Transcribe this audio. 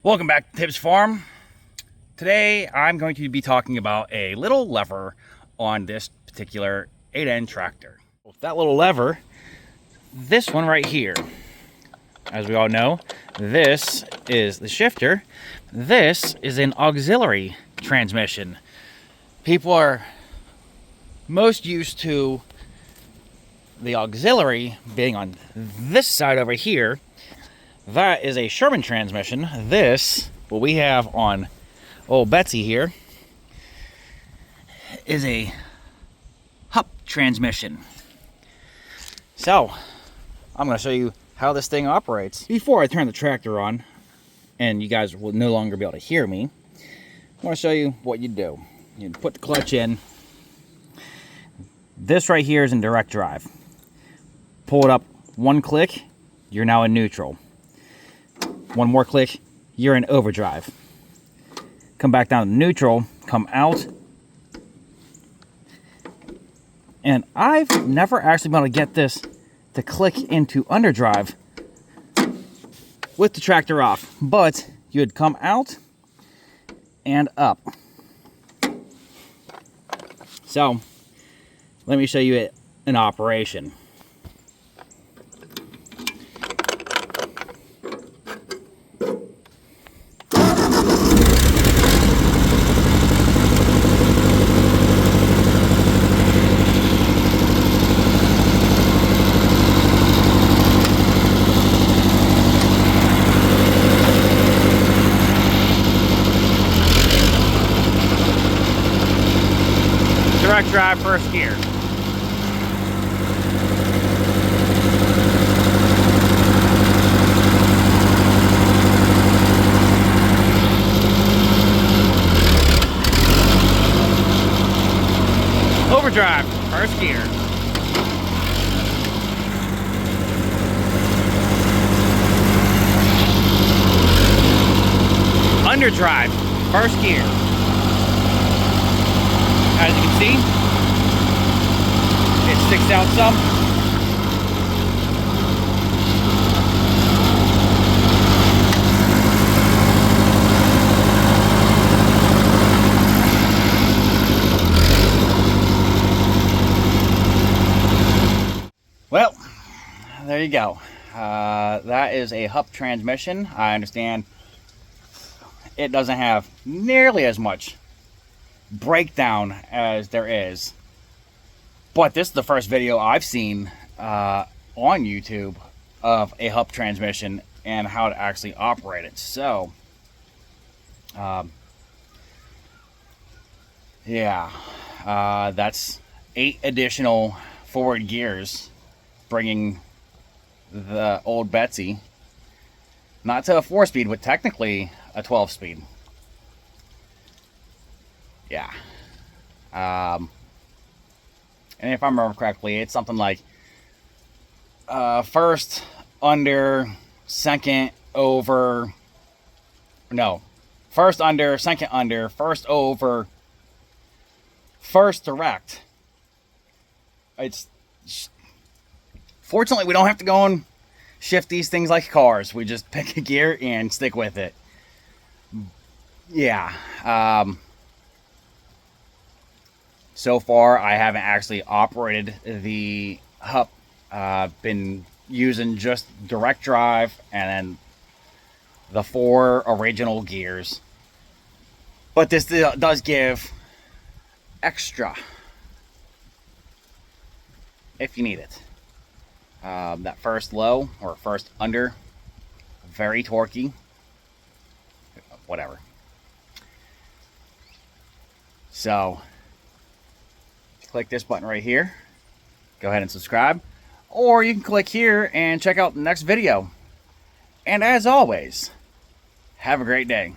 Welcome back to Tibbs Farm. Today I'm going to be talking about a little lever on this particular 8N tractor. That little lever, this one right here, as we all know, this is the shifter. This is an auxiliary transmission. People are most used to the auxiliary being on this side over here. That is a Sherman transmission. This, what we have on old Betsy here, is a Hupp transmission. So, I'm going to show you how this thing operates. Before I turn the tractor on, and you guys will no longer be able to hear me, I want to show you what you do. You put the clutch in. This right here is in direct drive. Pull it up one click, you're now in neutral. One more click, you're in overdrive. Come back down to neutral, come out. And I've never actually been able to get this to click into underdrive with the tractor off, but you'd come out and up. So, let me show you it in operation. Direct drive, first gear. Overdrive, first gear. Underdrive, first gear. As you can see, it sticks out some. Well, there you go. That is a Hupp transmission. I understand it doesn't have nearly as much breakdown as there is, but this is the first video I've seen on YouTube of a Hupp transmission and how to actually operate it. So yeah, that's 8 additional forward gears, bringing the old Betsy not to a 4-speed, but technically a 12-speed. Yeah. And if I remember correctly, it's something like first under, second over. No. First under, second under, first over, first direct. It's fortunately we don't have to go and shift these things like cars. We just pick a gear and stick with it. Yeah. So far, I haven't actually operated the Hupp. Been using just direct drive and then the 4 original gears. But this does give extra if you need it. That first low or first under, very torquey. Whatever. So, click this button right here. Go ahead and subscribe. Or you can click here and check out the next video. And as always, have a great day.